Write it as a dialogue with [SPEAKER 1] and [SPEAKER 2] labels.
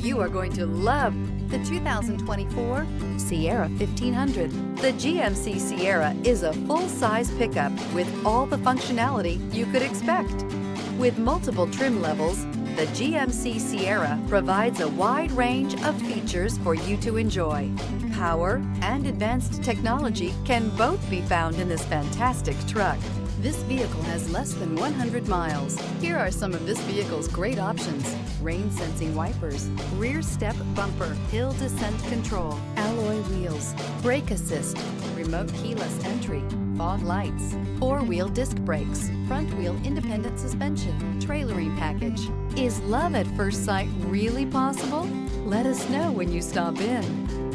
[SPEAKER 1] You are going to love the 2024 Sierra 1500. The GMC Sierra is a full-size pickup with all the functionality you could expect. With multiple trim levels, the GMC Sierra provides a wide range of features for you to enjoy. Power and advanced technology can both be found in this fantastic truck. This vehicle has less than 100 miles. Here are some of this vehicle's great options: rain-sensing wipers, rear step bumper, hill descent control, alloy wheels, brake assist, remote keyless entry, fog lights, four-wheel disc brakes, front-wheel independent suspension, trailering package. Is love at first sight really possible? Let us know when you stop in.